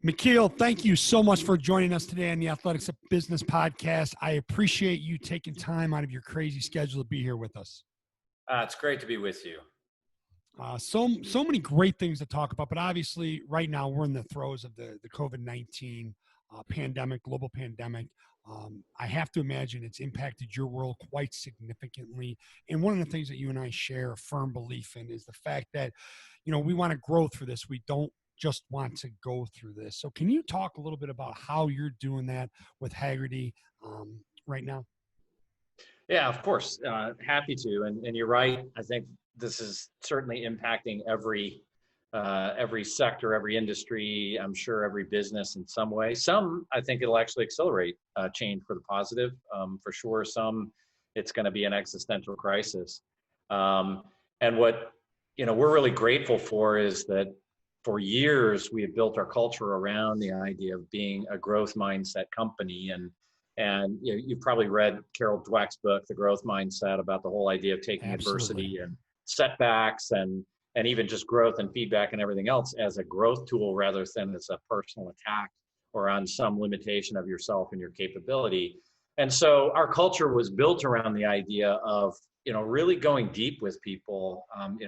McKeel, thank you so much for joining us today on the Athletics of Business podcast. I appreciate you taking time out of your crazy schedule to be here with us. It's great to be with you. So many great things to talk about, but obviously right now we're in the throes of the COVID-19 pandemic, global pandemic. I have to imagine it's impacted your world quite significantly. And one of the things that you and I share a firm belief in is the fact that, we want to grow through this. We don't just want to go through this. So can you talk a little bit about how you're doing that with Hagerty right now? Yeah, of course. Happy to. And you're right. I think this is certainly impacting every sector, every industry, I'm sure every business in some way. Some, I think it'll actually accelerate change for the positive. For sure, some, it's going to be an existential crisis. And what, we're really grateful for is that for years, we have built our culture around the idea of being a growth mindset company. And you've probably read Carol Dweck's book, The Growth Mindset, about the whole idea of taking adversity and setbacks and even just growth and feedback and everything else as a growth tool rather than as a personal attack or on some limitation of yourself and your capability. And so our culture was built around the idea of, really going deep with people,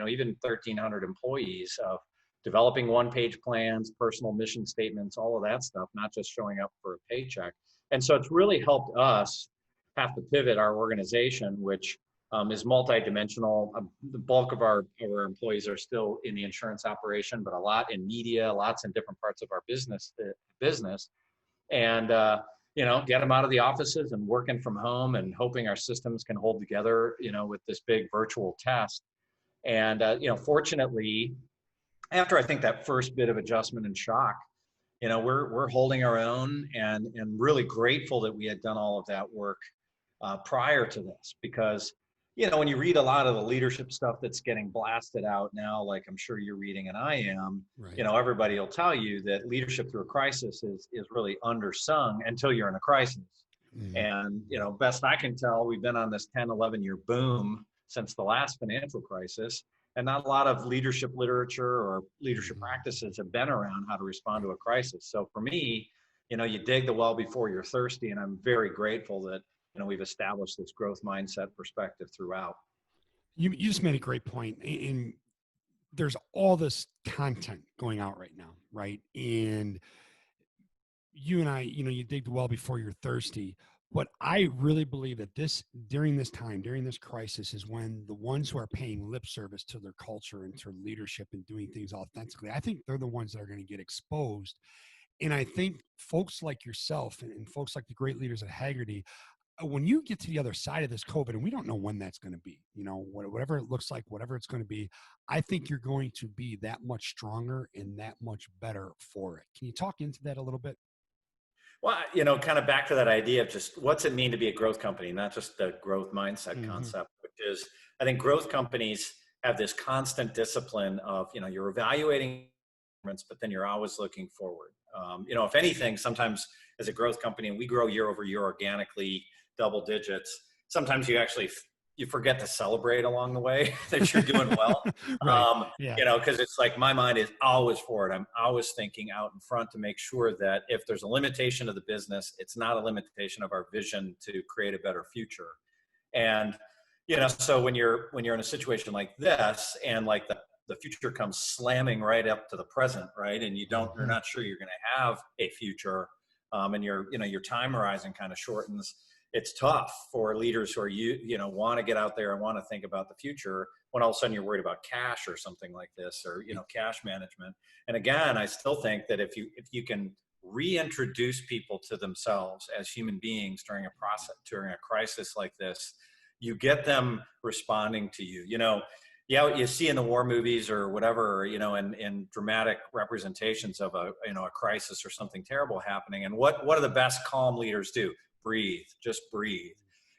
even 1,300 employees, of developing one-page plans, personal mission statements, all of that stuff, not just showing up for a paycheck. And so it's really helped us have to pivot our organization, which is multidimensional. The bulk of our employees are still in the insurance operation, but a lot in media, lots in different parts of our business, and get them out of the offices and working from home and hoping our systems can hold together, with this big virtual test. And fortunately, after I think that first bit of adjustment and shock, we're holding our own and really grateful that we had done all of that work prior to this, because when you read a lot of the leadership stuff that's getting blasted out now, like I'm sure you're reading and I am, right. Everybody will tell you that leadership through a crisis is really undersung until you're in a crisis. Mm-hmm. And best I can tell, we've been on this 10-11 year boom since the last financial crisis. And not a lot of leadership literature or leadership practices have been around how to respond to a crisis. So for me, you dig the well before you're thirsty. And I'm very grateful that, we've established this growth mindset perspective throughout. You just made a great point. And there's all this content going out right now, right? And you and I, you dig the well before you're thirsty. But I really believe that during this crisis, is when the ones who are paying lip service to their culture and to leadership and doing things authentically, I think they're the ones that are going to get exposed. And I think folks like yourself and folks like the great leaders at Hagerty, when you get to the other side of this COVID, and we don't know when that's going to be, whatever it looks like, whatever it's going to be, I think you're going to be that much stronger and that much better for it. Can you talk into that a little bit? Well, kind of back to that idea of just what's it mean to be a growth company, not just the growth mindset concept, which is, I think growth companies have this constant discipline of, you're evaluating, but then you're always looking forward. If anything, sometimes as a growth company, and we grow year over year organically, double digits, sometimes you forget to celebrate along the way that you're doing well. Right. Yeah. Because it's like my mind is always forward. I'm always thinking out in front to make sure that if there's a limitation of the business, it's not a limitation of our vision to create a better future. And, so when you're in a situation like this and like the future comes slamming right up to the present, right? And you're not sure you're going to have a future, and your time horizon kind of shortens. It's tough for leaders who are, want to get out there and want to think about the future when all of a sudden you're worried about cash or something like this, or, cash management. And again, I still think that if you can reintroduce people to themselves as human beings during a crisis like this, you get them responding to you. You see in the war movies or whatever, in dramatic representations of a crisis or something terrible happening. And what do the best calm leaders do? Breathe, just breathe.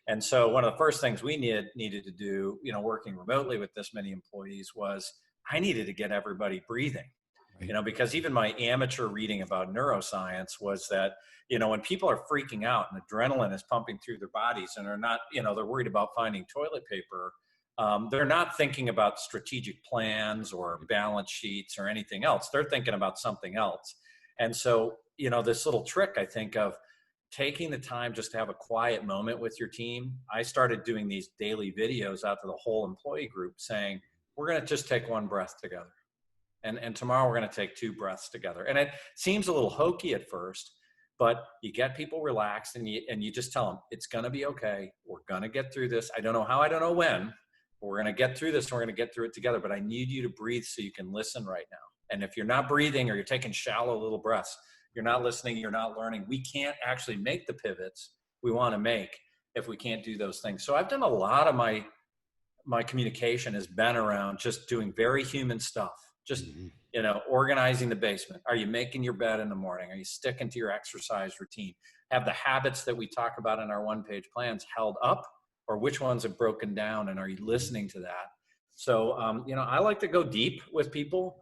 And so one of the first things we needed to do, working remotely with this many employees, was I needed to get everybody breathing, right. Because even my amateur reading about neuroscience was that, when people are freaking out and adrenaline is pumping through their bodies and are not, they're worried about finding toilet paper, they're not thinking about strategic plans or balance sheets or anything else. They're thinking about something else. And so, this little trick, I think, of taking the time just to have a quiet moment with your team. I started doing these daily videos out to the whole employee group saying, we're going to just take one breath together. And tomorrow we're going to take two breaths together. And it seems a little hokey at first, but you get people relaxed and you just tell them, it's going to be okay. We're going to get through this. I don't know how, I don't know when, but we're going to get through this and we're going to get through it together. But I need you to breathe so you can listen right now. And if you're not breathing or you're taking shallow little breaths, you're not listening, you're not learning. We can't actually make the pivots we want to make if we can't do those things. So I've done a lot of my communication has been around just doing very human stuff. Just, organizing the basement. Are you making your bed in the morning? Are you sticking to your exercise routine? Have the habits that we talk about in our one-page plans held up, or which ones have broken down? And are you listening to that? So, I like to go deep with people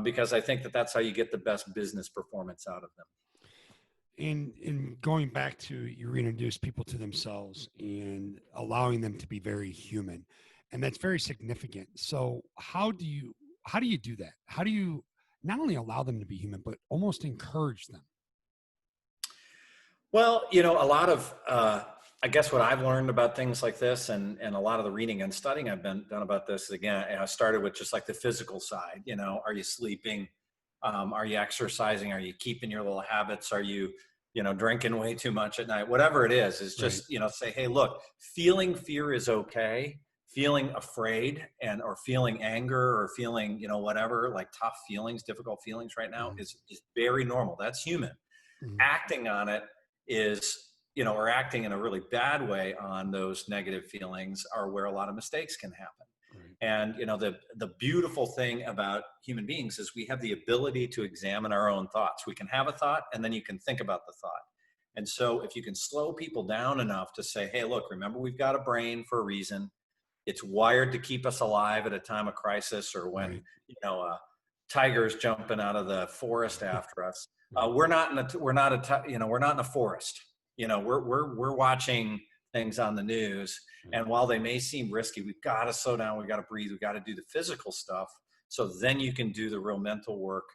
because I think that that's how you get the best business performance out of them. In going back to, you reintroduce people to themselves and allowing them to be very human, and that's very significant. So how do you do that? How do you not only allow them to be human, but almost encourage them? Well, a lot of, I guess what I've learned about things like this and a lot of the reading and studying I've done about this, again, I started with just like the physical side, are you sleeping? Are you exercising? Are you keeping your little habits? Are you, drinking way too much at night? Whatever it is just, say, hey, look, feeling fear is okay. Feeling afraid or feeling anger or feeling, whatever, like tough feelings, difficult feelings right now is very normal. That's human. Acting on it is, or acting in a really bad way on those negative feelings are where a lot of mistakes can happen. And, the beautiful thing about human beings is we have the ability to examine our own thoughts. We can have a thought and then you can think about the thought. And so if you can slow people down enough to say, hey, look, remember, we've got a brain for a reason. It's wired to keep us alive at a time of crisis or when, tiger's jumping out of the forest after us. We're not in a forest. We're watching things on the news. And while they may seem risky, we've got to slow down. We've got to breathe. We've got to do the physical stuff. So then you can do the real mental work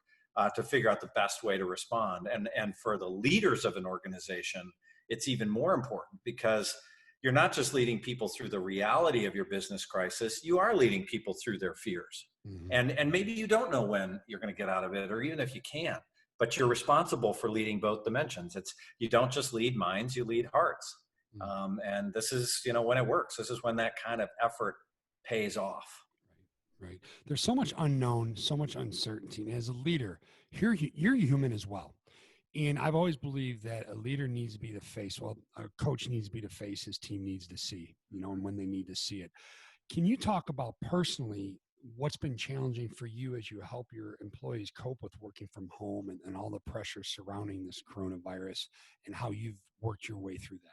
to figure out the best way to respond. And for the leaders of an organization, it's even more important because you're not just leading people through the reality of your business crisis, you are leading people through their fears. And maybe you don't know when you're going to get out of it, or even if you can, but you're responsible for leading both dimensions. You don't just lead minds, you lead hearts. And this is, when it works, this is when that kind of effort pays off. Right. There's so much unknown, so much uncertainty. And as a leader, you're human as well. And I've always believed that a leader needs to be the face. Well, a coach needs to be the face his team needs to see, and when they need to see it. Can you talk about personally what's been challenging for you as you help your employees cope with working from home and all the pressure surrounding this coronavirus and how you've worked your way through that?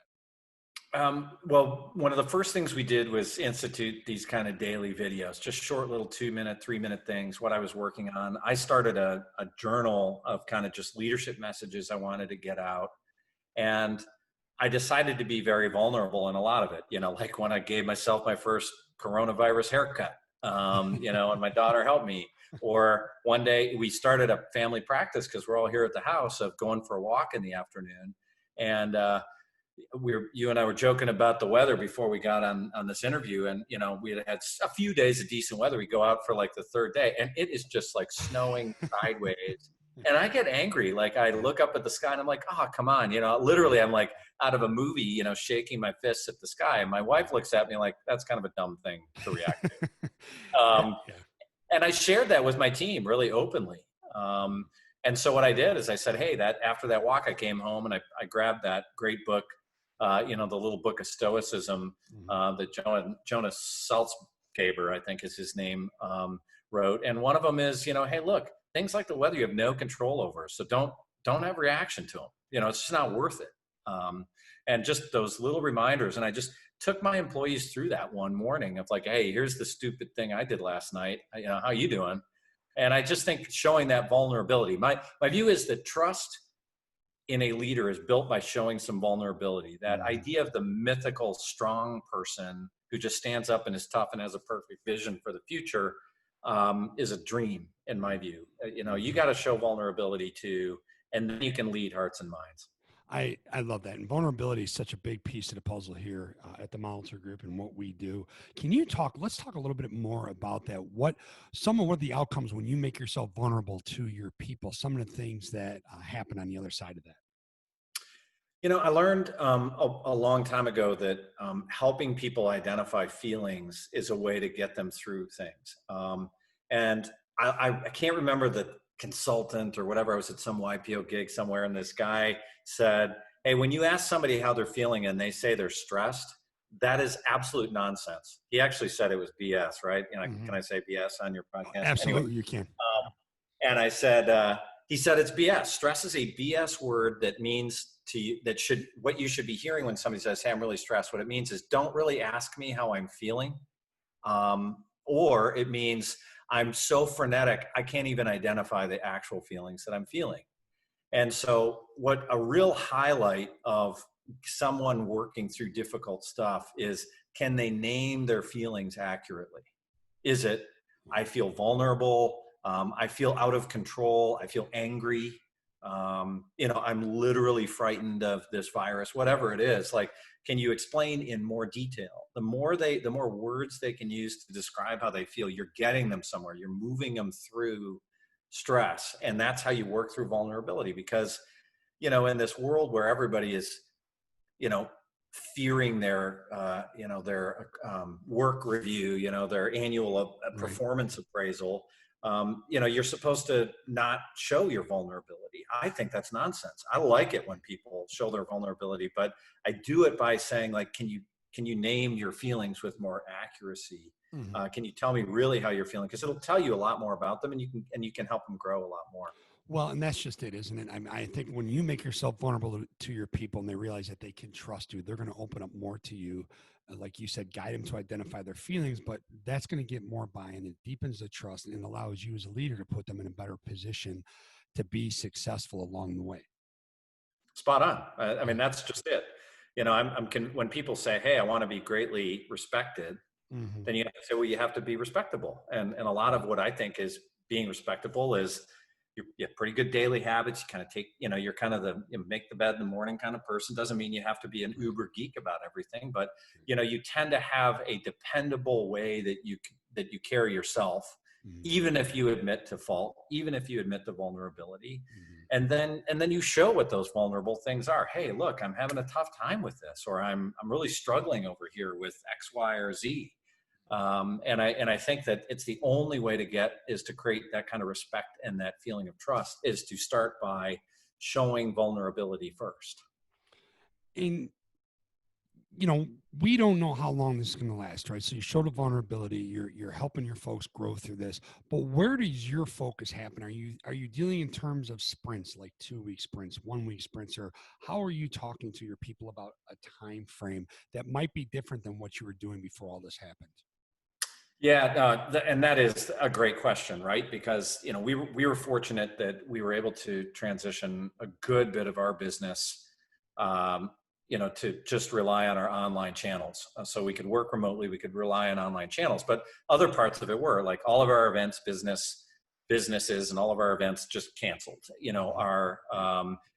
Well, one of the first things we did was institute these kind of daily videos, just short little 2-minute, 3-minute things, what I was working on. I started a journal of kind of just leadership messages I wanted to get out. And I decided to be very vulnerable in a lot of it, like when I gave myself my first coronavirus haircut, and my daughter helped me. Or one day we started a family practice because we're all here at the house of going for a walk in the afternoon. And, you and I were joking about the weather before we got on this interview, and we had a few days of decent weather. We go out for like the third day and it is just like snowing sideways, and I get angry. Like I look up at the sky and I'm like, oh, come on, literally I'm like out of a movie, shaking my fists at the sky, and my wife looks at me like that's kind of a dumb thing to react to. And I shared that with my team really openly. And so what I did is I said, hey, after that walk, I came home and I grabbed that great book, the little book of Stoicism that Jonas Salzgeber, I think is his name, wrote. And one of them is, hey, look, things like the weather you have no control over. So don't have reaction to them. It's just not worth it. And just those little reminders. And I just took my employees through that one morning of like, hey, here's the stupid thing I did last night. How you doing? And I just think showing that vulnerability. My view is that trust in a leader is built by showing some vulnerability. That idea of the mythical strong person who just stands up and is tough and has a perfect vision for the future is a dream in my view. You got to show vulnerability too. and then you can lead hearts and minds. I love that. And vulnerability is such a big piece of the puzzle here at the Monitor Group and what we do. Let's talk a little bit more about that. What are the outcomes when you make yourself vulnerable to your people? Some of the things that happen on the other side of that. I learned a long time ago that helping people identify feelings is a way to get them through things. And I can't remember the consultant or whatever. I was at some YPO gig somewhere, and this guy said, "Hey, when you ask somebody how they're feeling and they say they're stressed, that is absolute nonsense." He actually said it was BS, right? Can I say BS on your podcast? Absolutely, Anyway, you can. and I said, he said it's BS. Stress is a BS word that means to you what you should be hearing when somebody says, "Hey, I'm really stressed." What it means is, don't really ask me how I'm feeling. Or it means I'm so frenetic, I can't even identify the actual feelings that I'm feeling. And so what a real highlight of someone working through difficult stuff is, can they name their feelings accurately? Is it, I feel vulnerable, I feel out of control, I feel angry, I'm literally frightened of this virus, whatever it is. Like, can you explain in more detail? The more words they can use to describe how they feel, you're getting them somewhere, you're moving them through stress. And that's how you work through vulnerability. Because in this world where everybody is you know fearing their work review, their annual performance appraisal, you're supposed to not show your vulnerability. I think that's nonsense. I like it when people show their vulnerability, but I do it by saying, like, can you name your feelings with more accuracy? Mm-hmm. Can you tell me really how you're feeling? Because it'll tell you a lot more about them, and you can help them grow a lot more. Well, and that's just it, isn't it? I think when you make yourself vulnerable to your people and they realize that they can trust you, they're going to open up more to you. Like you said, guide them to identify their feelings, but that's going to get more buy-in. It deepens the trust and allows you as a leader to put them in a better position to be successful along the way. Spot on. I mean, that's just it. When people say, "Hey, I want to be greatly respected," Mm-hmm. then you have to say, "Well, you have to be respectable." And a lot of what I think is being respectable is you have pretty good daily habits. You kind of take, you're kind of make the bed in the morning kind of person. Doesn't mean you have to be an uber geek about everything, but you tend to have a dependable way that you carry yourself, Mm-hmm. even if you admit to fault, even if you admit to vulnerability. Mm-hmm. And then you show what those vulnerable things are. Hey, look, I'm having a tough time with this, or I'm really struggling over here with X, Y, or Z. And I think that it's the only way to create that kind of respect and that feeling of trust, is to start by showing vulnerability first. And we don't know how long this is going to last, right? So you showed a vulnerability. You're helping your folks grow through this. But where does your focus happen? Are you dealing in terms of sprints, like 2-week sprints, 1-week sprints, or how are you talking to your people about a time frame that might be different than what you were doing before all this happened? Yeah, and that is a great question, right? Because we were fortunate that we were able to transition a good bit of our business, to just rely on our online channels. So we could work remotely, we could rely on online channels, but other parts of it were like all of our events, businesses, and all of our events just canceled. Our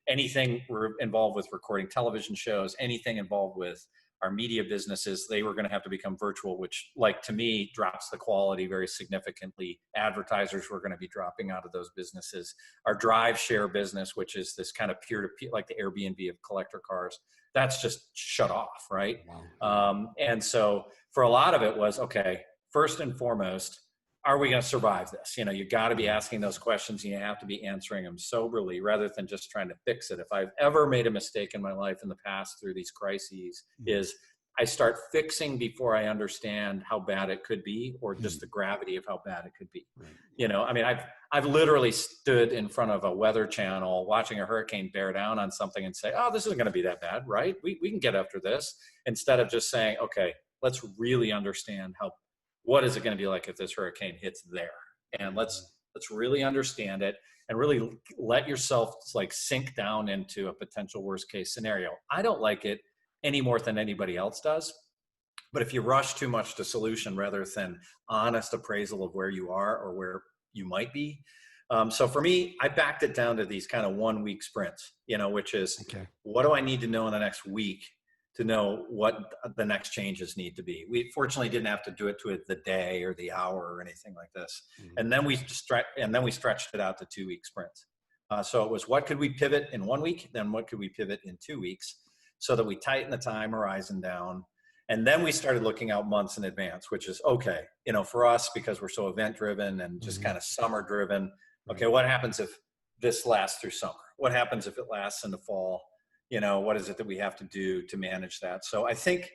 anything involved with recording television shows, anything involved with our media businesses, they were going to have to become virtual, which, like, to me, drops the quality very significantly. Advertisers were going to be dropping out of those businesses. Our drive share business, which is this kind of peer-to-peer, like the Airbnb of collector cars, that's just shut off, right? Wow. And so for a lot of it was, okay, first and foremost, are we going to survive this? You got to be asking those questions, and you have to be answering them soberly rather than just trying to fix it. If I've ever made a mistake in my life in the past through these crises, is I start fixing before I understand how bad it could be, or just the gravity of how bad it could be. Right. I mean, I've literally stood in front of a weather channel watching a hurricane bear down on something and say, "Oh, this isn't going to be that bad, right? We can get after this," instead of just saying, "Okay, let's really understand what is it going to be like if this hurricane hits there, and let's really understand it, and really let yourself like sink down into a potential worst case scenario." I don't like it any more than anybody else does, but if you rush too much to solution rather than honest appraisal of where you are or where you might be, So for me, I backed it down to these kind of 1 week sprints, which is Okay. what do I need to know in the next week to know what the next changes need to be. We fortunately didn't have to do it to the day or the hour or anything like this. Mhm. And then we stretched it out to 2 week sprints. So it was what could we pivot in 1 week, then what could we pivot in 2 weeks, so that we tighten the time horizon down. And then we started looking out months in advance, which is okay, for us, because we're so event driven and just kind of summer driven. Okay, what happens if this lasts through summer? What happens if it lasts in the fall? What is it that we have to do to manage that? So I think,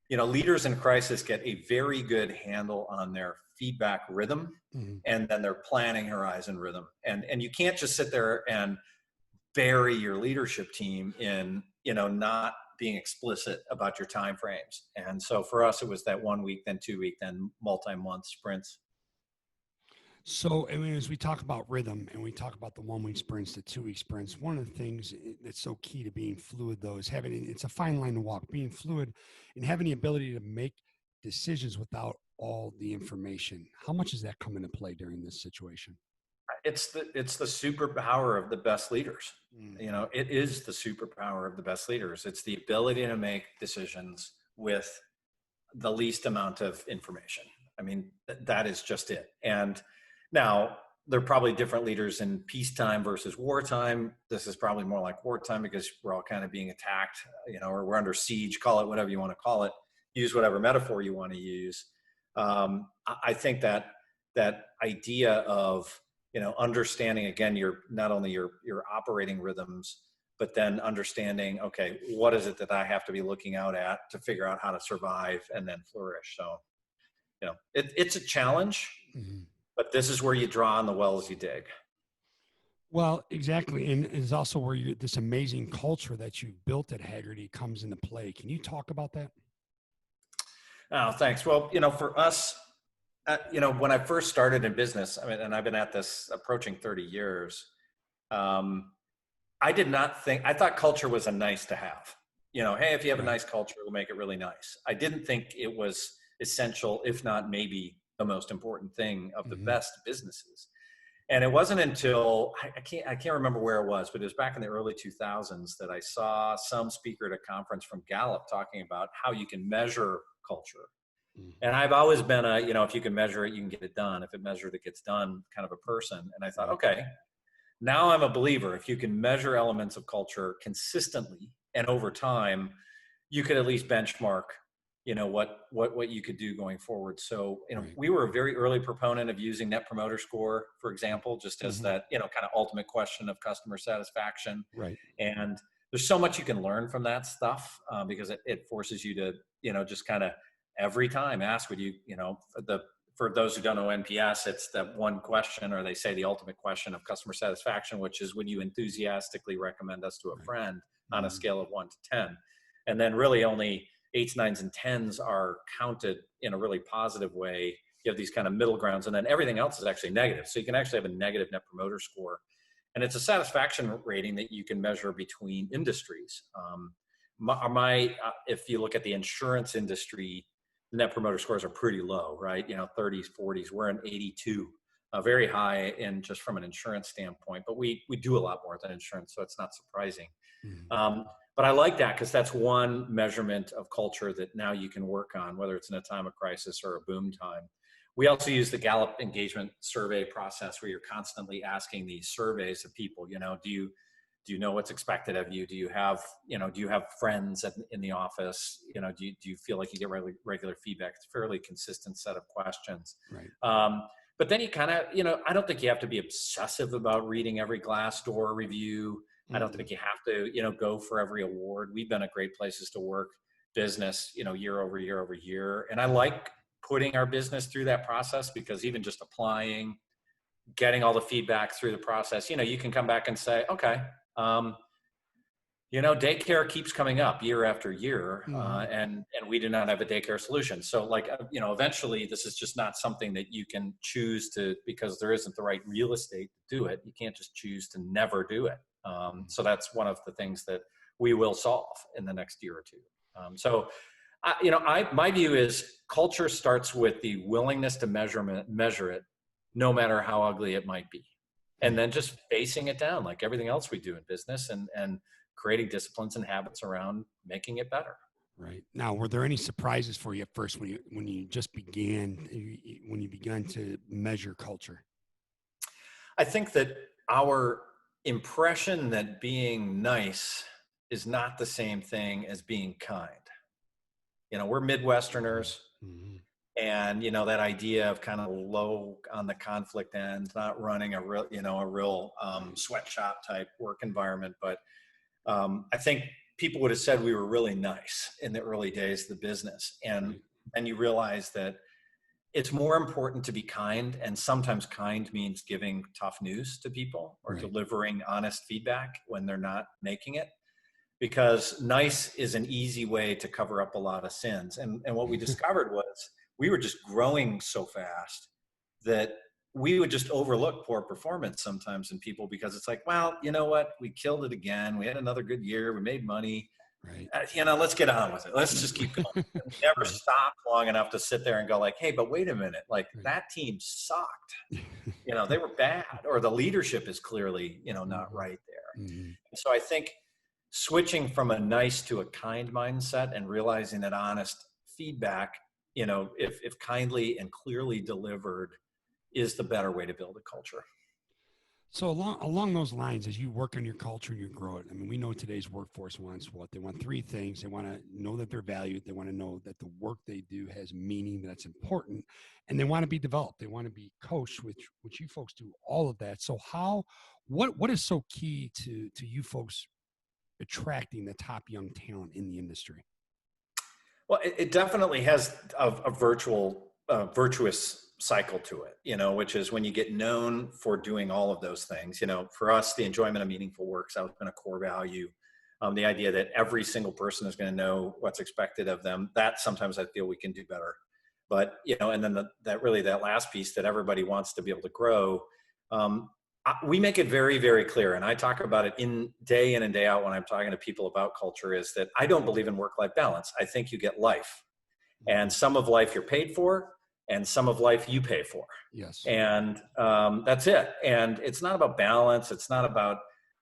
leaders in crisis get a very good handle on their feedback rhythm and then their planning horizon rhythm. And you can't just sit there and bury your leadership team in, not being explicit about your time frames. And so for us, it was that 1 week, then 2 week, then multi-month sprints. So, I mean, as we talk about rhythm and we talk about the 1 week sprints, the 2 week sprints, one of the things that's so key to being fluid, though, is it's a fine line to walk, being fluid and having the ability to make decisions without all the information. How much does that come into play during this situation? It's the superpower of the best leaders. It is the superpower of the best leaders. It's the ability to make decisions with the least amount of information. I mean, that is just it. And now, there are probably different leaders in peacetime versus wartime. This is probably more like wartime because we're all kind of being attacked, or we're under siege, call it whatever you want to call it, use whatever metaphor you want to use. I think that idea of, understanding, again, not only your operating rhythms, but then understanding, okay, what is it that I have to be looking out at to figure out how to survive and then flourish. So, it's a challenge. But this is where you draw on the wells you dig. Well, exactly. And it's also where this amazing culture that you've built at Hagerty comes into play. Can you talk about that? Oh, thanks. Well, for us, when I first started in business, and I've been at this approaching 30 years, I thought culture was a nice to have. Hey, if you have a nice culture, it'll make it really nice. I didn't think it was essential, if not maybe the most important thing of the best businesses. And it wasn't until I can't remember where it was, but it was back in the early 2000s that I saw some speaker at a conference from Gallup talking about how you can measure culture. And I've always been if you can measure it, you can get it done. If it measured, it gets done kind of a person. And I thought, okay, now I'm a believer. If you can measure elements of culture consistently and over time, you could at least benchmark what you could do going forward. So, we were a very early proponent of using Net Promoter Score, for example, just as that, kind of ultimate question of customer satisfaction. Right. And there's so much you can learn from that stuff because it forces you to, just kind of every time ask, for those who don't know NPS, it's that one question, or they say the ultimate question of customer satisfaction, which is, would you enthusiastically recommend us to a friend on a scale of 1 to 10? And then really only 8s, 9s, and 10s are counted in a really positive way. You have these kind of middle grounds, and then everything else is actually negative. So you can actually have a negative Net Promoter Score. And it's a satisfaction rating that you can measure between industries. If you look at the insurance industry, the Net Promoter Scores are pretty low, right? 30s, 40s. We're an 82, very high in just from an insurance standpoint. But we do a lot more than insurance, so it's not surprising. But I like that because that's one measurement of culture that now you can work on, whether it's in a time of crisis or a boom time. We also use the Gallup engagement survey process where you're constantly asking these surveys of people, do you know what's expected of you? Do you have friends in the office? Do you feel like you get regular feedback? It's a fairly consistent set of questions. Right. But then you kind of, I don't think you have to be obsessive about reading every Glassdoor review. I don't think you have to, go for every award. We've been a great places to work business, year over year over year. And I like putting our business through that process because even just applying, getting all the feedback through the process, you can come back and say, okay, daycare keeps coming up year after year, and we do not have a daycare solution. So eventually this is just not something that you can choose to, because there isn't the right real estate to do it. You can't just choose to never do it. So that's one of the things that we will solve in the next year or two. My view is culture starts with the willingness to measure it, no matter how ugly it might be. and Right. then just facing it down like everything else we do in business, and creating disciplines and habits around making it better. Right. Now, were there any surprises for you at first when you just began when you began to measure culture? I think that our impression that being nice is not the same thing as being kind. We're Hmm. Midwesterners, Hmm. and that idea of kind of low on the conflict end, not running a real sweatshop type work environment. But I think people would have said we were really nice in the early days of the business, and Right. then you realize that it's more important to be kind, and sometimes kind means giving tough news to people or Right. delivering honest feedback when they're not making it, because nice is an easy way to cover up a lot of sins. And what we discovered was we were just growing so fast that we would just overlook poor performance sometimes in people, because it's like, well, you know what, we killed it again, we had another good year, we made money, Right. let's get on with it, let's just keep going. And we never Right. stopped long enough to sit there and go like, hey, but wait a minute, like Right. that team sucked, they were bad, or the leadership is clearly not Hmm. right there. Hmm. So I think switching from a nice to a kind mindset, and realizing that honest feedback, if kindly and clearly delivered, is the better way to build a culture. So along those lines, as you work on your culture and you grow it, I mean, we know today's workforce wants what? They want three things. They want to know that they're valued. They want to know that the work they do has meaning, that's important, and they want to be developed. They want to be coached, which you folks do all of that. So what is so key to you folks attracting the top young talent in the industry? Well, it definitely has a virtuous cycle to it, which is when you get known for doing all of those things. For us, the enjoyment of meaningful work has been a core value. The idea that every single person is going to know what's expected of them, that sometimes I feel we can do better. But, and then that last piece, that everybody wants to be able to grow. We make it very, very clear, and I talk about it in and day out when I'm talking to people about culture, is that I don't believe in work-life balance. I think you get life, and Mhm. some of life you're paid for, and some of life you pay for, Yes. and that's it. And it's not about balance. It's not about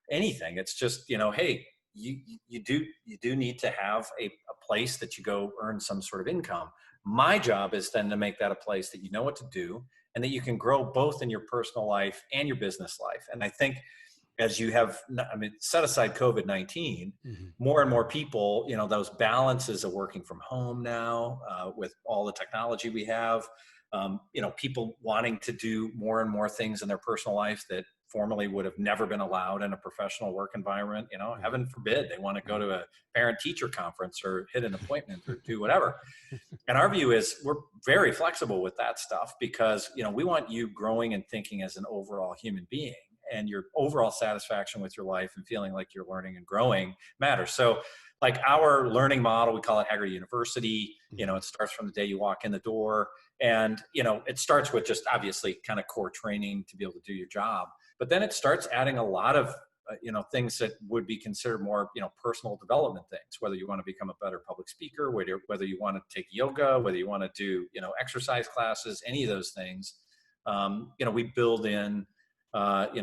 anything. It's just, hey, you do need to have a place that you go earn some sort of income. My job is then to make that a place that you know what to do, and that you can grow both in your personal life and your business life. And I think, as you have, I mean, set aside COVID-19, Hmm. more and more people, those balances of working from home now, with all the technology we have, people wanting to do more and more things in their personal life that formerly would have never been allowed in a professional work environment. Right. Heaven forbid they want to go Right. to a parent teacher conference or hit an appointment or do whatever. And our view is we're very flexible with that stuff, because we want you growing and thinking as an overall human being, and your overall satisfaction with your life and feeling like you're learning and growing matters. So, like, our learning model, we call it Hagerty University. Hmm. It starts from the day you walk in the door, and it starts with just obviously kind of core training to be able to do your job, but then it starts adding a lot of things that would be considered more, personal development things, whether you want to become a better public speaker, whether you want to take yoga, whether you want to do, exercise classes, any of those things. We build in,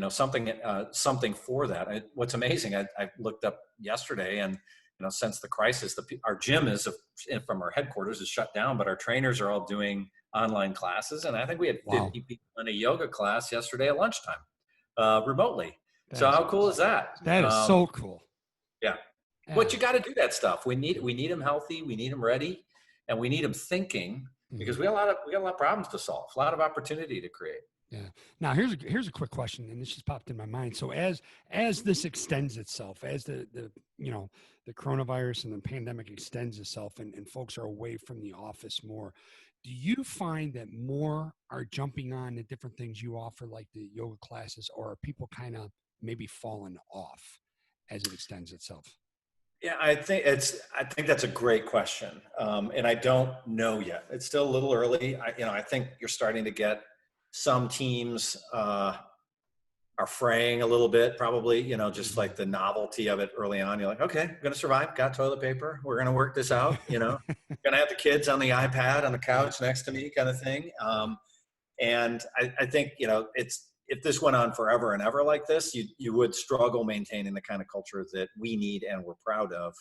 something for that. What's amazing, I looked up yesterday, and, since the crisis, our gym from our headquarters is shut down, but our trainers are all doing online classes. And I think we had Wow. 50 people in a yoga class yesterday at lunchtime, remotely. That So is how cool is that? that is so cool. Yeah. That But you is. got to do that stuff. We need them healthy. We need them ready, and we need them thinking, because Mhm. we got a lot of problems to solve, a lot of opportunity to create. Yeah. Now here's a quick question, and this just popped in my mind. So as this extends itself, as the the coronavirus and the pandemic extends itself, and folks are away from the office more, do you find that more are jumping on the different things you offer, like the yoga classes, or are people kind of maybe falling off as it extends itself? Yeah, I think that's a great question, and I don't know yet. It's still a little early. I think you're starting to get some teams are fraying a little bit, probably. Just Hmm. like the novelty of it early on. You're like, okay, I'm gonna survive. Got toilet paper. We're gonna work this out. Gonna have the kids on the iPad on the Right. couch next to me, kind of thing. And I think if this went on forever and ever like this, you would struggle maintaining the kind of culture that we need and we're proud of.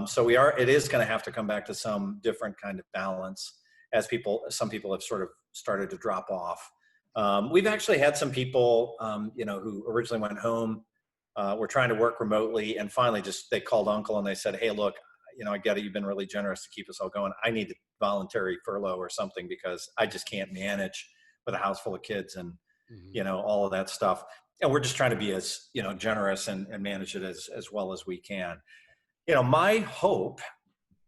So it is going to have to come back to some different kind of balance as some people have sort of started to drop off. We've actually had some people, who originally went home, were trying to work remotely, and finally they called uncle and they said, hey, look, I get it. You've been really generous to keep us all going. I need a voluntary furlough or something because I just can't manage with a house full of kids and, all of that stuff. And we're just trying to be as, generous and manage it as well as we can. My hope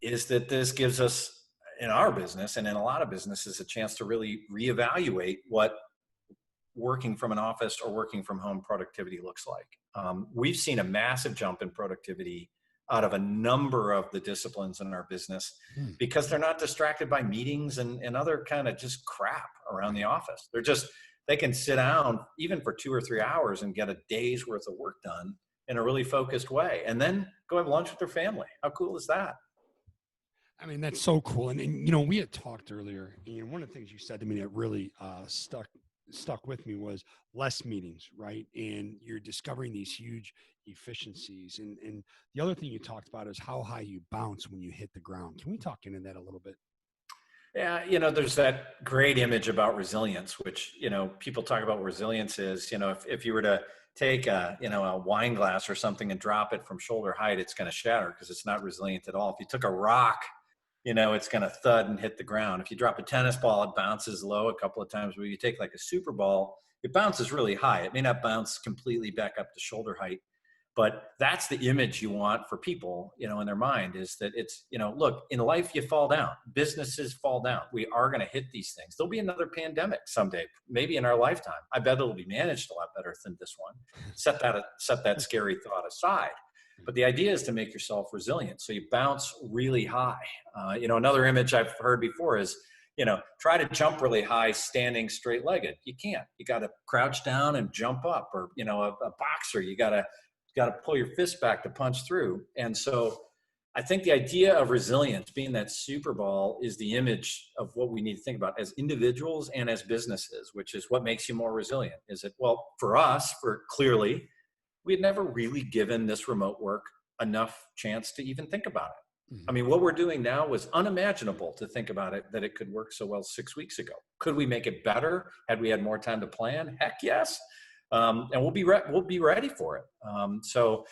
is that this gives us in our business and in a lot of businesses a chance to really reevaluate what working from an office or working from home productivity looks like. We've seen a massive jump in productivity out of a number of the disciplines in our business because they're not distracted by meetings and other kind of just crap around the office. They can sit down even for 2 or 3 hours and get a day's worth of work done in a really focused way, and then go have lunch with their family. How cool is that? I mean, that's so cool. And we had talked earlier, and one of the things you said to me that really stuck with me was less meetings, right? And you're discovering these huge efficiencies. And the other thing you talked about is how high you bounce when you hit the ground. Can we talk into that a little bit? Yeah, there's that great image about resilience, which, people talk about what resilience is. If you were to take a wine glass or something and drop it from shoulder height, it's going to shatter because it's not resilient at all. If you took a rock, it's going to thud and hit the ground. If you drop a tennis ball, it bounces low a couple of times. But you take like a super ball, it bounces really high. It may not bounce completely back up to shoulder height, but that's the image you want for people, in their mind, is that it's, look, in life, you fall down, businesses fall down. We are going to hit these things. There'll be another pandemic someday, maybe in our lifetime. I bet it'll be managed a lot better than this one. Set that scary thought aside. But the idea is to make yourself resilient. So you bounce really high. Another image I've heard before is, try to jump really high standing straight legged. You can't. You got to crouch down and jump up, or, a boxer, you got to pull your fist back to punch through. And so I think the idea of resilience being that super ball is the image of what we need to think about as individuals and as businesses, which is what makes you more resilient. Is it, well, for us, clearly, we had never really given this remote work enough chance to even think about it. I mean, what we're doing now was unimaginable to think about it, that it could work so well 6 weeks ago. Could we make it better had we had more time to plan? Heck yes. And we'll be ready for it. So,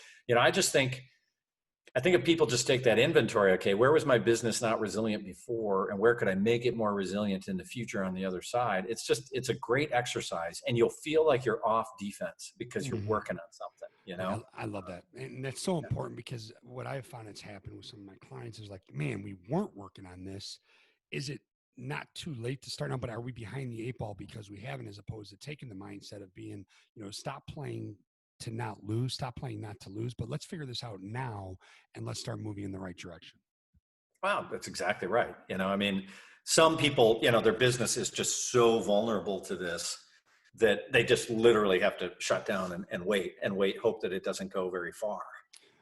I think if people just take that inventory, okay, where was my business not resilient before, and where could I make it more resilient in the future on the other side? It's a great exercise, and you'll feel like you're off defense because you're working on something, I love that. And that's so important, because what I've found that's happened with some of my clients is like, man, we weren't working on this. Is it not too late to start now, but are we behind the 8 ball because we haven't, as opposed to taking the mindset of being, stop playing to not lose, stop playing not to lose, but let's figure this out now and let's start moving in the right direction. Wow, that's exactly right. Some people, their business is just so vulnerable to this that they just literally have to shut down and wait, hope that it doesn't go very far.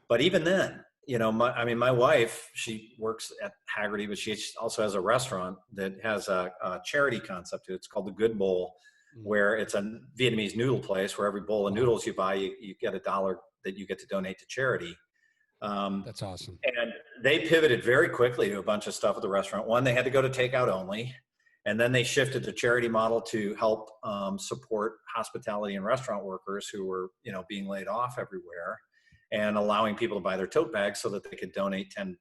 But even then, my wife, she works at Hagerty, but she also has a restaurant that has a charity concept to it. It's called the Good Bowl, where it's a Vietnamese noodle place where every bowl of noodles you buy, you get $1 that you get to donate to charity. That's awesome. And they pivoted very quickly to a bunch of stuff at the restaurant. One, they had to go to takeout only. And then they shifted the charity model to help support hospitality and restaurant workers who were, being laid off everywhere, and allowing people to buy their tote bags so that they could donate 10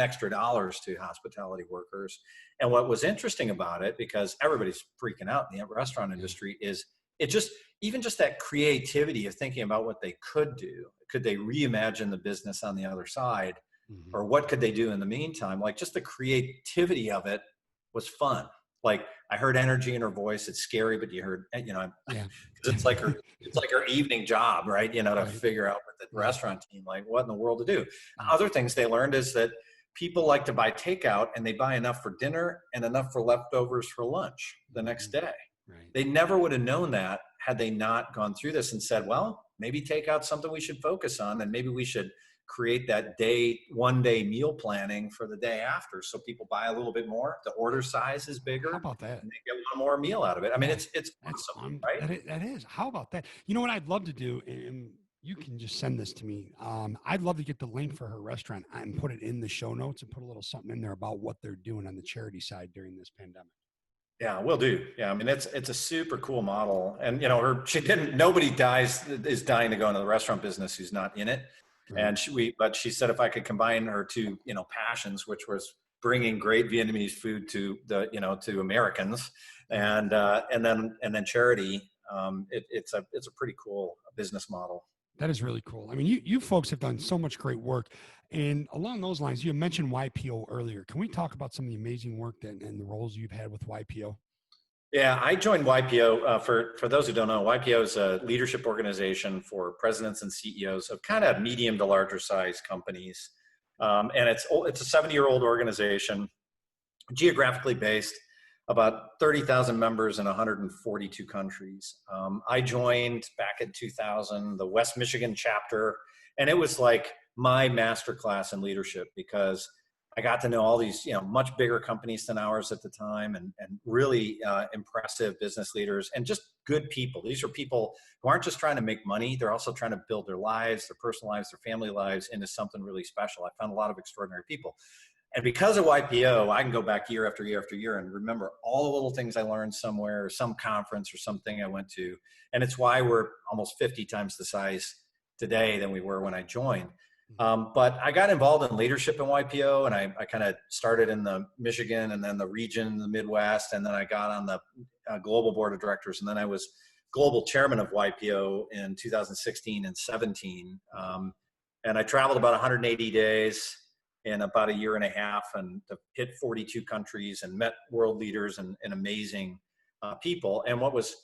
extra dollars to hospitality workers. And what was interesting about it, because everybody's freaking out in the restaurant industry, is even just that creativity of thinking about what they could do. Could they reimagine the business on the other side? Or what could they do in the meantime? Like, just the creativity of it was fun. Like, I heard energy in her voice. It's scary, but you heard, it's like her evening job, right? To figure out with the restaurant team, like, what in the world to do. Other things they learned is that people like to buy takeout, and they buy enough for dinner and enough for leftovers for lunch the next day. Right. They never would have known that had they not gone through this and said, well, maybe takeout's something we should focus on, and maybe we should create that one day meal planning for the day after. So people buy a little bit more, the order size is How bigger, about that? and they get one more meal out of it. I mean, Yeah, it's that's awesome, right? that is. How about that? You know what I'd love to do, and you can just send this to me. I'd love to get the link for her restaurant and put it in the show notes and put a little something in there about what they're doing on the charity side during this pandemic. Yeah, will do. Yeah, I mean it's a super cool model, and nobody is dying to go into the restaurant business who's not in it, Right. and but she said if I could combine her two passions, which was bringing great Vietnamese food to to Americans, and then charity, it's a pretty cool business model. That is really cool. I mean, you folks have done so much great work. And along those lines, you mentioned YPO earlier. Can we talk about some of the amazing work and the roles you've had with YPO? Yeah, I joined YPO. For those who don't know, YPO is a leadership organization for presidents and CEOs of kind of medium to larger size companies, and it's a 70-year-old organization, geographically based, about 30,000 members in 142 countries. I joined back in 2000, the West Michigan chapter, and it was like my masterclass in leadership because I got to know all these, much bigger companies than ours at the time, and really impressive business leaders and just good people. These are people who aren't just trying to make money; they're also trying to build their lives, their personal lives, their family lives into something really special. I found a lot of extraordinary people. And because of YPO, I can go back year after year after year and remember all the little things I learned somewhere, or some conference or something I went to. And it's why we're almost 50 times the size today than we were when I joined. But I got involved in leadership in YPO, and I kind of started in the Michigan and then the region, the Midwest, and then I got on the global board of directors, and then I was global chairman of YPO in 2016 and 17. And I traveled about 180 days in about a year and a half, and hit 42 countries and met world leaders and amazing people. And what was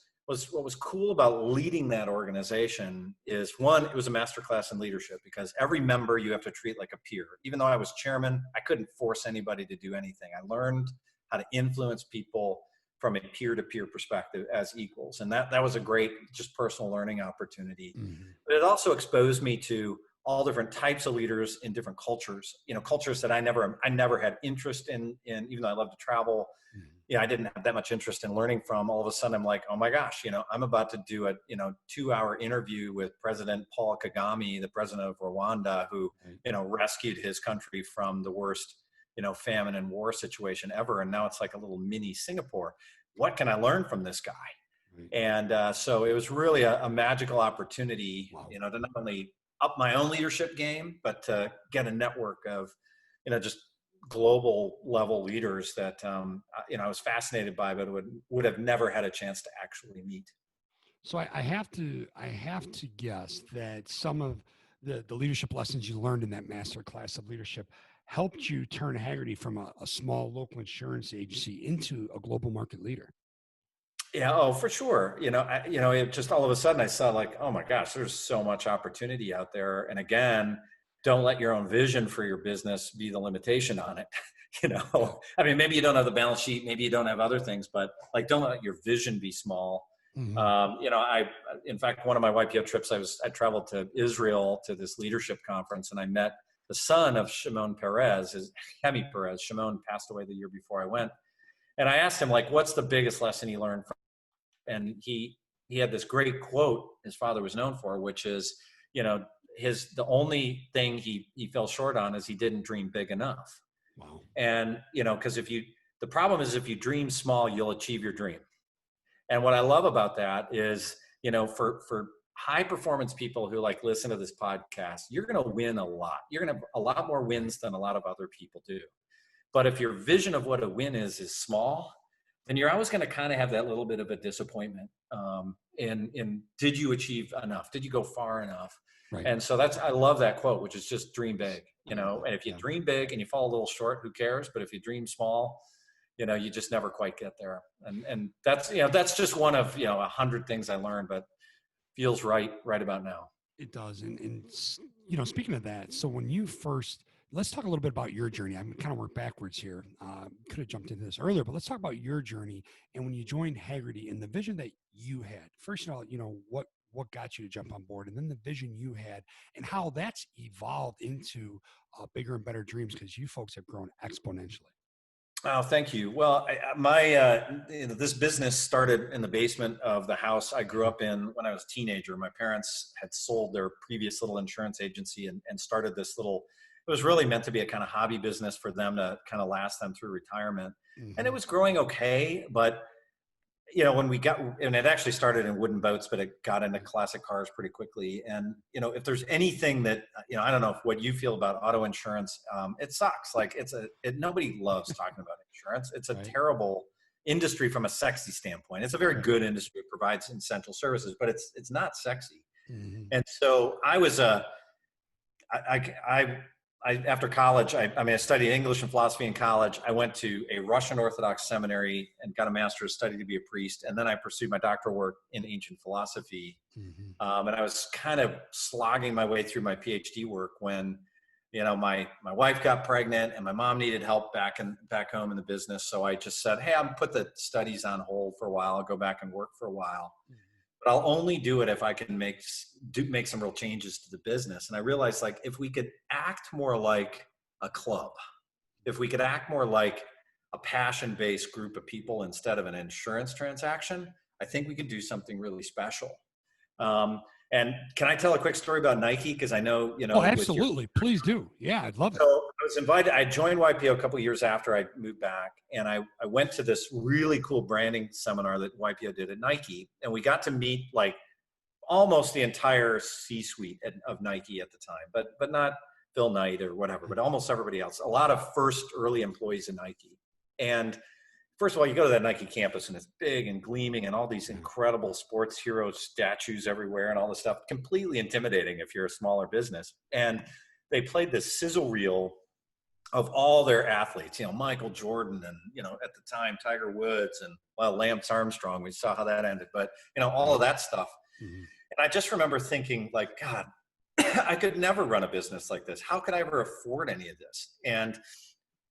cool about leading that organization is, one, it was a masterclass in leadership because every member you have to treat like a peer. Even though I was chairman, I couldn't force anybody to do anything. I learned how to influence people from a peer-to-peer perspective as equals. And that was a great, just personal learning opportunity. Mm-hmm. But it also exposed me to all different types of leaders in different cultures, cultures that I never had interest in, even though I love to travel. Mm-hmm. I didn't have that much interest in learning from. All of a sudden I'm like, oh my gosh, I'm about to do a 2-hour interview with President Paul Kagame, the president of Rwanda, who rescued his country from the worst famine and war situation ever, and now it's like a little mini Singapore. What can I learn from this guy? Right. And so it was really a magical opportunity. Wow. To not only up my own leadership game, but to get a network of just global level leaders that I was fascinated by, but would have never had a chance to actually meet. So I have to guess that some of the leadership lessons you learned in that master class of leadership helped you turn Hagerty from a small local insurance agency into a global market leader. Yeah, oh, for sure. It just all of a sudden I saw like, oh my gosh, there's so much opportunity out there. And again, don't let your own vision for your business be the limitation on it. I mean, maybe you don't have the balance sheet, maybe you don't have other things, but like, don't let your vision be small. Mm-hmm. In fact, one of my YPO trips, I traveled to Israel to this leadership conference, and I met the son of Shimon Peres, Hemi Peres. Shimon passed away the year before I went. And I asked him, like, what's the biggest lesson he learned from? And he had this great quote his father was known for, which is, the only thing he fell short on is he didn't dream big enough. Wow. And, because the problem is if you dream small, you'll achieve your dream. And what I love about that is, for high performance people who like listen to this podcast, you're going to win a lot. You're going to have a lot more wins than a lot of other people do. But if your vision of what a win is small, then you're always going to kind of have that little bit of a disappointment in did you achieve enough? Did you go far enough? Right. And so I love that quote, which is just dream big, and if you dream big and you fall a little short, who cares? But if you dream small, you just never quite get there. And that's just one of, 100 things I learned, but feels right about now. It does. And speaking of that, so when you first, let's talk a little bit about your journey. I'm kind of work backwards here. Could have jumped into this earlier, but let's talk about your journey and when you joined Hagerty and the vision that you had. First of all, what got you to jump on board, and then the vision you had and how that's evolved into bigger and better dreams, because you folks have grown exponentially. Oh, thank you. Well, this business started in the basement of the house I grew up in when I was a teenager. My parents had sold their previous little insurance agency and started this little, it was really meant to be a kind of hobby business for them to kind of last them through retirement. And it was growing okay, but when we got, and it actually started in wooden boats, but it got into classic cars pretty quickly. And, if there's anything that, I don't know what you feel about auto insurance, it sucks. Like nobody loves talking about insurance. It's a terrible industry from a sexy standpoint. It's a very good industry. It provides essential services, but it's not sexy. And so I was after college, I studied English and philosophy in college. I went to a Russian Orthodox seminary and got a master's, studied to be a priest. And then I pursued my doctoral work in ancient philosophy. And I was kind of slogging my way through my PhD work when, my wife got pregnant and my mom needed help back home in the business. So I just said, hey, I'll put the studies on hold for a while. I'll go back and work for a while. But I'll only do it if I can make some real changes to the business. And I realized, like, if we could act more like a club, if we could act more like a passion-based group of people instead of an insurance transaction, I think we could do something really special. And can I tell a quick story about Nike? Because I know, Oh, absolutely. Please do. Yeah, I'd love it. So I was invited. I joined YPO a couple of years after I moved back, and I went to this really cool branding seminar that YPO did at Nike, and we got to meet like almost the entire C-suite of Nike at the time, but not Phil Knight or whatever, but almost everybody else. A lot of early employees in Nike. And first of all, you go to that Nike campus and it's big and gleaming and all these incredible sports hero statues everywhere and all this stuff. Completely intimidating if you're a smaller business. And they played this sizzle reel of all their athletes, Michael Jordan and, at the time, Tiger Woods and, Lance Armstrong. We saw how that ended, but, all of that stuff. And I just remember thinking, like, God, I could never run a business like this. How could I ever afford any of this? And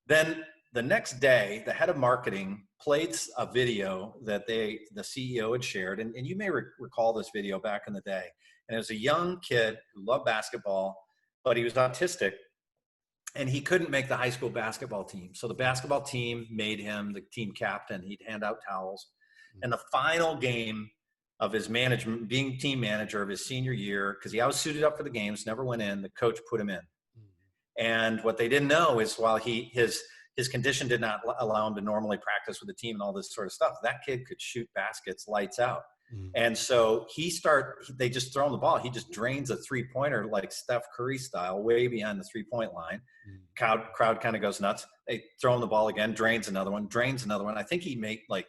then the next day, the head of marketing played a video that the CEO had shared. And you may recall this video back in the day. And it was a young kid who loved basketball, but he was autistic and he couldn't make the high school basketball team. So the basketball team made him the team captain. He'd hand out towels. And the final game of his management, being team manager of his senior year, because he always suited up for the games, never went in, the coach put him in. And what they didn't know is while his condition did not allow him to normally practice with the team and all this sort of stuff, that kid could shoot baskets lights out. And so they just throw him the ball. He just drains a 3-pointer like Steph Curry style, way behind the 3-point line. Crowd kind of goes nuts. They throw him the ball again, drains another one. I think he made like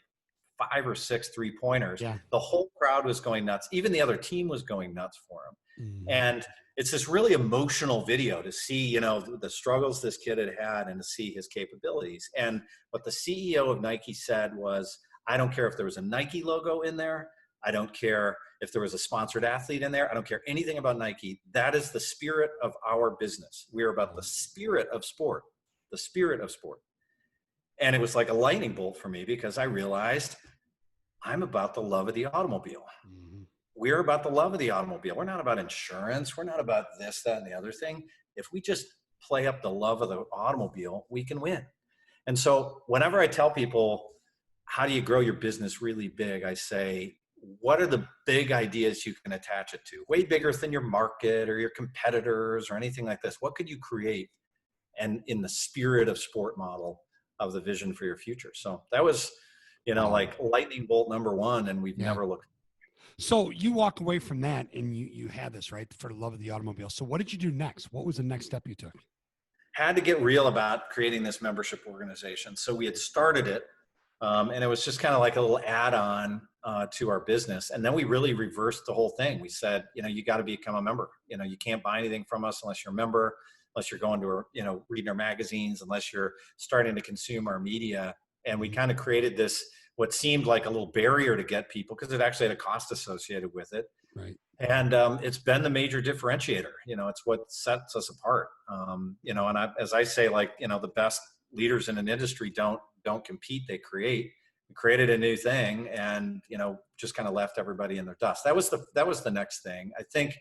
5 or 6 3-pointers. Yeah. The whole crowd was going nuts. Even the other team was going nuts for him. And it's this really emotional video to see, the struggles this kid had and to see his capabilities. And what the CEO of Nike said was, I don't care if there was a Nike logo in there. I don't care if there was a sponsored athlete in there. I don't care anything about Nike. That is the spirit of our business. We are about the spirit of sport, the spirit of sport. And it was like a lightning bolt for me because I realized I'm about the love of the automobile. We're about the love of the automobile. We're not about insurance. We're not about this, that, and the other thing. If we just play up the love of the automobile, we can win. And so whenever I tell people, how do you grow your business really big? I say, what are the big ideas you can attach it to? Way bigger than your market or your competitors or anything like this. What could you create and in the spirit of sport model of the vision for your future? So that was, like lightning bolt number one, and we've never looked. So you walk away from that and you had this, right, for the love of the automobile. So what did you do next? What was the next step you took? Had to get real about creating this membership organization. So we had started it, and it was just kind of like a little add-on to our business. And then we really reversed the whole thing. We said, you got to become a member. You can't buy anything from us unless you're a member, unless you're going to, reading our magazines, unless you're starting to consume our media. And we kind of created this, what seemed like a little barrier to get people, because it actually had a cost associated with it. Right. And it's been the major differentiator. It's what sets us apart. As I say, the best leaders in an industry don't compete, they create. created a new thing, and just kind of left everybody in their dust. That was the next thing. I think,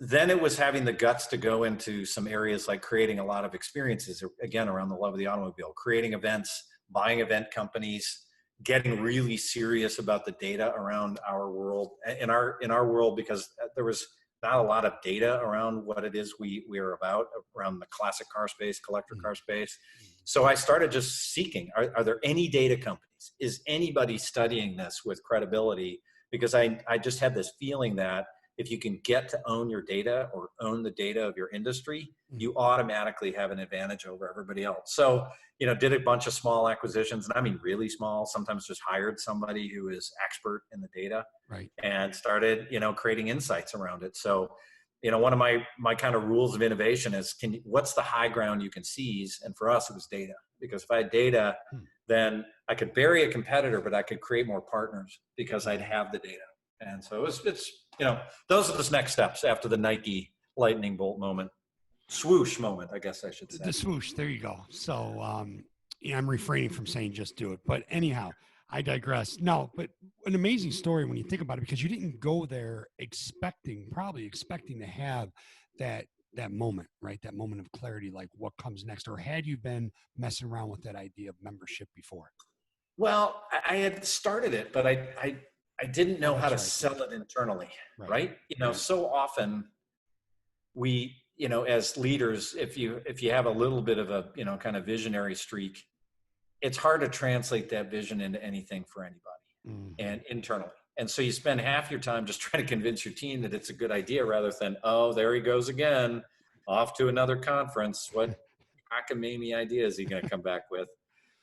then it was having the guts to go into some areas like creating a lot of experiences, again, around the love of the automobile, creating events, buying event companies, getting really serious about the data around our world, in our world, because there was not a lot of data around what it is we are about around the classic car space, collector car space. So I started just seeking, are there any data companies? Is anybody studying this with credibility? Because I just had this feeling that if you can get to own your data or own the data of your industry, you automatically have an advantage over everybody else. So, did a bunch of small acquisitions, and I mean really small, sometimes just hired somebody who is expert in the data, right, and started, creating insights around it. So, one of my kind of rules of innovation is, what's the high ground you can seize? And for us, it was data, because if I had data, then I could bury a competitor, but I could create more partners because I'd have the data. And so it's those are the next steps after the Nike lightning bolt moment, swoosh moment, I guess I should say. The swoosh. There you go. So I'm refraining from saying just do it. But anyhow, I digress. No, but an amazing story when you think about it, because you didn't go there probably expecting to have that moment, right? That moment of clarity, like what comes next. Or had you been messing around with that idea of membership before? Well, I had started it, but I didn't know how to right. sell it internally, right? Right. So often we, as leaders, if you have a little bit of a, kind of visionary streak, it's hard to translate that vision into anything for anybody and internally. And so you spend half your time just trying to convince your team that it's a good idea, rather than, oh, there he goes again, off to another conference. What cockamamie idea is he going to come back with?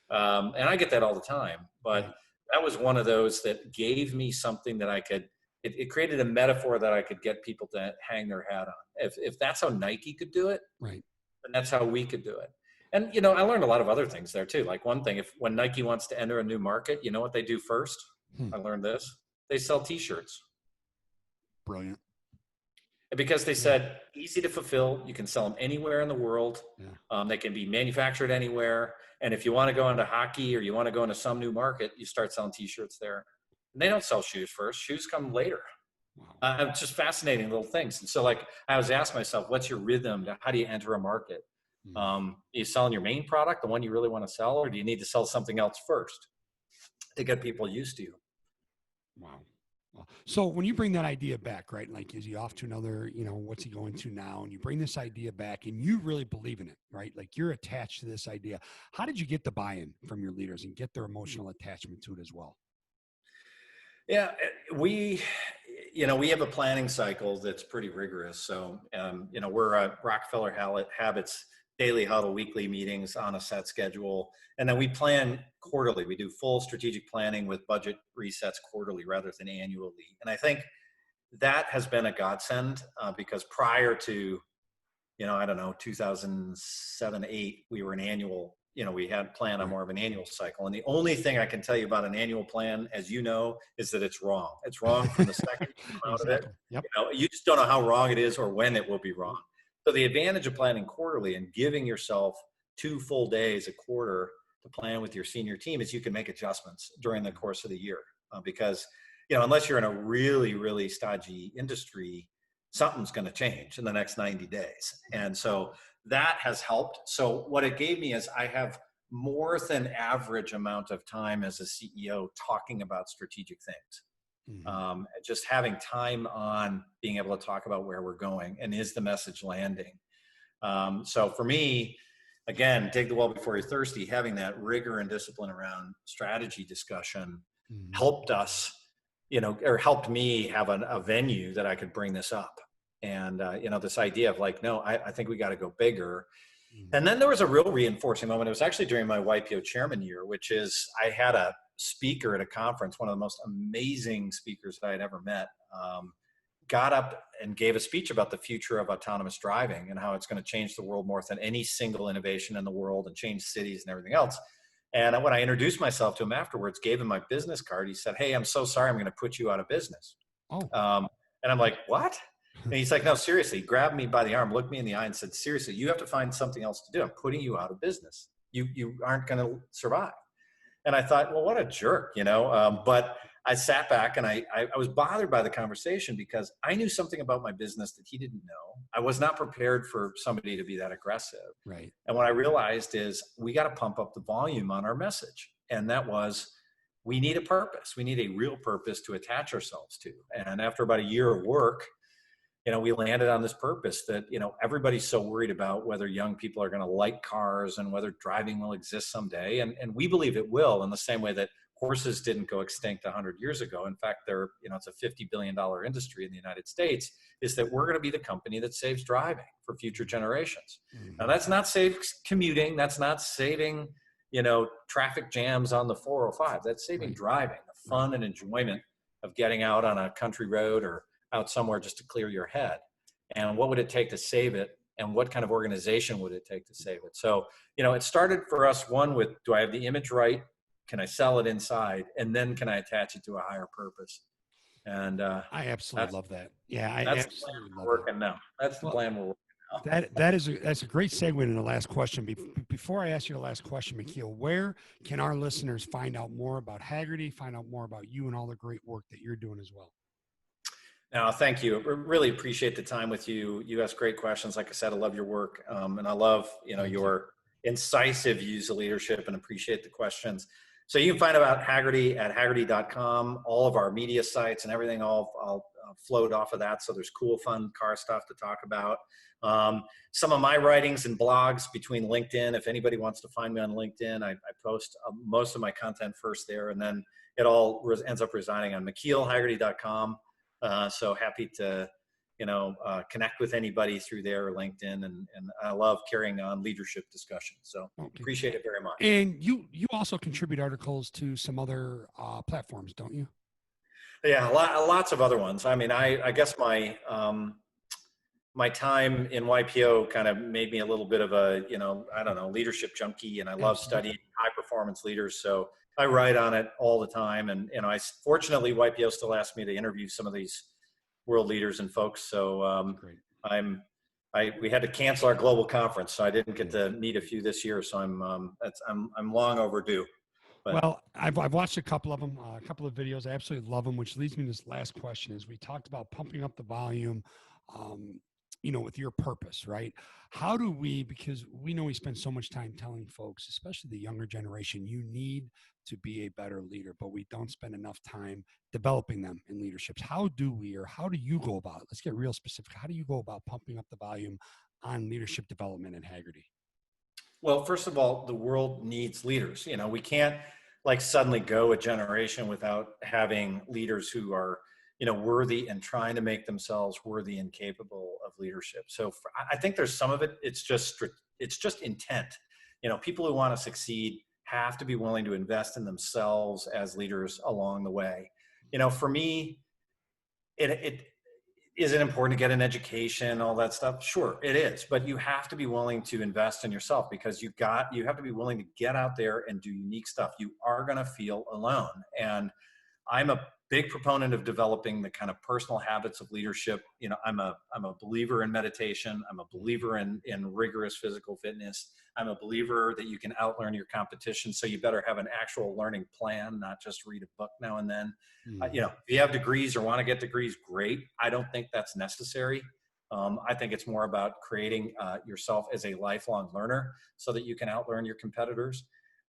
And I get that all the time, but that was one of those that gave me something that I could, it created a metaphor that I could get people to hang their hat on. If that's how Nike could do it, right, then that's how we could do it. And, I learned a lot of other things there too. Like one thing, when Nike wants to enter a new market, you know what they do first? I learned this. They sell t-shirts. Brilliant. Because they said, easy to fulfill. You can sell them anywhere in the world. They can be manufactured anywhere. And if you want to go into hockey or you want to go into some new market, you start selling t-shirts there. And they don't sell shoes first. Shoes come later. Wow. Just fascinating little things. And so I was asking myself, what's your rhythm? How do you enter a market? Are you selling your main product, the one you really want to sell, or do you need to sell something else first to get people used to you? Wow. So when you bring that idea back, right? Like, is he off to another, what's he going to now? And you bring this idea back and you really believe in it, right? Like you're attached to this idea. How did you get the buy-in from your leaders and get their emotional attachment to it as well? Yeah, we have a planning cycle that's pretty rigorous. So, we're a Rockefeller Habits daily huddle, weekly meetings on a set schedule. And then we plan quarterly. We do full strategic planning with budget resets quarterly rather than annually. And I think that has been a godsend because prior to, 2007, 8, we were an annual, we had planned on more of an annual cycle. And the only thing I can tell you about an annual plan, as you know, is that it's wrong. It's wrong from the second you come out of it. Yep. You just don't know how wrong it is or when it will be wrong. So the advantage of planning quarterly and giving yourself 2 full days a quarter to plan with your senior team is you can make adjustments during the course of the year because, unless you're in a really, really stodgy industry, something's going to change in the next 90 days. And so that has helped. So what it gave me is I have more than average amount of time as a CEO talking about strategic things. Just having time on being able to talk about where we're going and is the message landing. So for me, again, dig the well before you're thirsty, having that rigor and discipline around strategy discussion helped us, or helped me have a venue that I could bring this up. And, this idea of no, I think we got to go bigger. And then there was a real reinforcing moment. It was actually during my YPO chairman year, which is I had a speaker at a conference, one of the most amazing speakers that I had ever met, got up and gave a speech about the future of autonomous driving and how it's going to change the world more than any single innovation in the world and change cities and everything else. And when I introduced myself to him afterwards, gave him my business card, he said, "Hey, I'm so sorry, I'm going to put you out of business." And I'm like, "What?" And he's like, "No, seriously," grabbed me by the arm, looked me in the eye and said, "Seriously, you have to find something else to do. I'm putting you out of business. You aren't going to survive." And I thought, well, what a jerk, but I sat back and I was bothered by the conversation because I knew something about my business that he didn't know. I was not prepared for somebody to be that aggressive. Right. And what I realized is we got to pump up the volume on our message. And that was, we need a purpose. We need a real purpose to attach ourselves to. And after about a year of work, we landed on this purpose that, everybody's so worried about whether young people are going to like cars and whether driving will exist someday. And we believe it will, in the same way that horses didn't go extinct 100 years ago. In fact, it's a $50 billion industry in the United States, is that we're going to be the company that saves driving for future generations. Mm-hmm. Now, that's not save commuting. That's not saving, traffic jams on the 405. That's saving driving, the fun and enjoyment of getting out on a country road or out somewhere just to clear your head. And what would it take to save it? And what kind of organization would it take to save it? So, it started for us, one, with, do I have the image right? Can I sell it inside? And then can I attach it to a higher purpose? And I absolutely love that. Yeah, that's absolutely the plan we're working now. That's the plan we're working now. That's a great segue into the last question. Before I ask you the last question, McKeel, where can our listeners find out more about Hagerty, find out more about you and all the great work that you're doing as well? No, thank you. Really appreciate the time with you. You ask great questions. Like I said, I love your work. And I love, your incisive views of leadership, and appreciate the questions. So you can find out Hagerty at Hagerty.com. All of our media sites and everything all flowed off of that. So there's cool, fun car stuff to talk about. Some of my writings and blogs between LinkedIn. If anybody wants to find me on LinkedIn, I post most of my content first there, and then it all ends up residing on McKeelHagerty.com. So happy to, connect with anybody through there or LinkedIn, and I love carrying on leadership discussions. So appreciate it very much. And you also contribute articles to some other platforms, don't you? Yeah, lots of other ones. I mean, I guess my time in YPO kind of made me a little bit of a, leadership junkie, and I love studying high performance leaders. So I write on it all the time. And, fortunately, YPO still asks me to interview some of these world leaders and folks. So we had to cancel our global conference, so I didn't get to meet a few this year. So I'm long overdue. But. Well, I've watched a couple of them, a couple of videos. I absolutely love them, which leads me to this last question. Is we talked about pumping up the volume, with your purpose, right? How do we, because we know we spend so much time telling folks, especially the younger generation, you need to be a better leader, but we don't spend enough time developing them in leaderships. How do you go about it? Let's get real specific. How do you go about pumping up the volume on leadership development at Hagerty? Well, first of all, the world needs leaders. We can't suddenly go a generation without having leaders who are, worthy and trying to make themselves worthy and capable of leadership. So I think there's some of it. It's just intent. People who want to succeed have to be willing to invest in themselves as leaders along the way. For me, is it important to get an education, all that stuff? Sure, it is. But you have to be willing to invest in yourself, because you have to be willing to get out there and do unique stuff. You are going to feel alone. And I'm a big proponent of developing the kind of personal habits of leadership. I'm a believer in meditation. I'm a believer in rigorous physical fitness. I'm a believer that you can outlearn your competition. So you better have an actual learning plan, not just read a book now and then. If you have degrees or want to get degrees, great. I don't think that's necessary. I think it's more about creating yourself as a lifelong learner so that you can outlearn your competitors.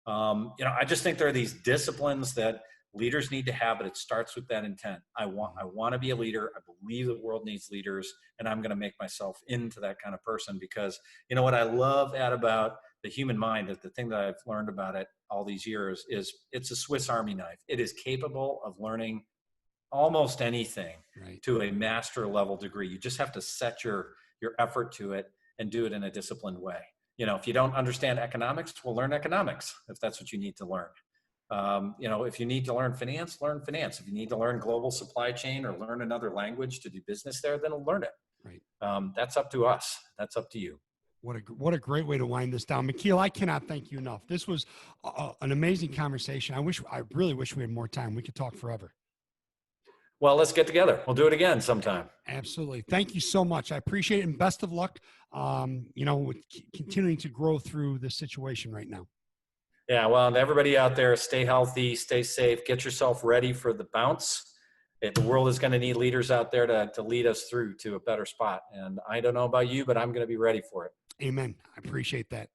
I just think there are these disciplines that leaders need to have, but it starts with that intent. I want to be a leader. I believe the world needs leaders, and I'm going to make myself into that kind of person, because what I love about the human mind, that the thing that I've learned about it all these years, is it's a Swiss Army knife. It is capable of learning almost anything to a master level degree. You just have to set your effort to it and do it in a disciplined way. If you don't understand economics, well, learn economics if that's what you need to learn. If you need to learn finance, learn finance. If you need to learn global supply chain or learn another language to do business there, then learn it. Right. That's up to us. That's up to you. What a great way to wind this down. McKeel, I cannot thank you enough. This was an amazing conversation. I really wish we had more time. We could talk forever. Well, let's get together. We'll do it again sometime. Absolutely. Thank you so much. I appreciate it, and best of luck, with continuing to grow through this situation right now. Yeah, well, and everybody out there, stay healthy, stay safe, get yourself ready for the bounce. The world is going to need leaders out there to lead us through to a better spot. And I don't know about you, but I'm going to be ready for it. Amen. I appreciate that.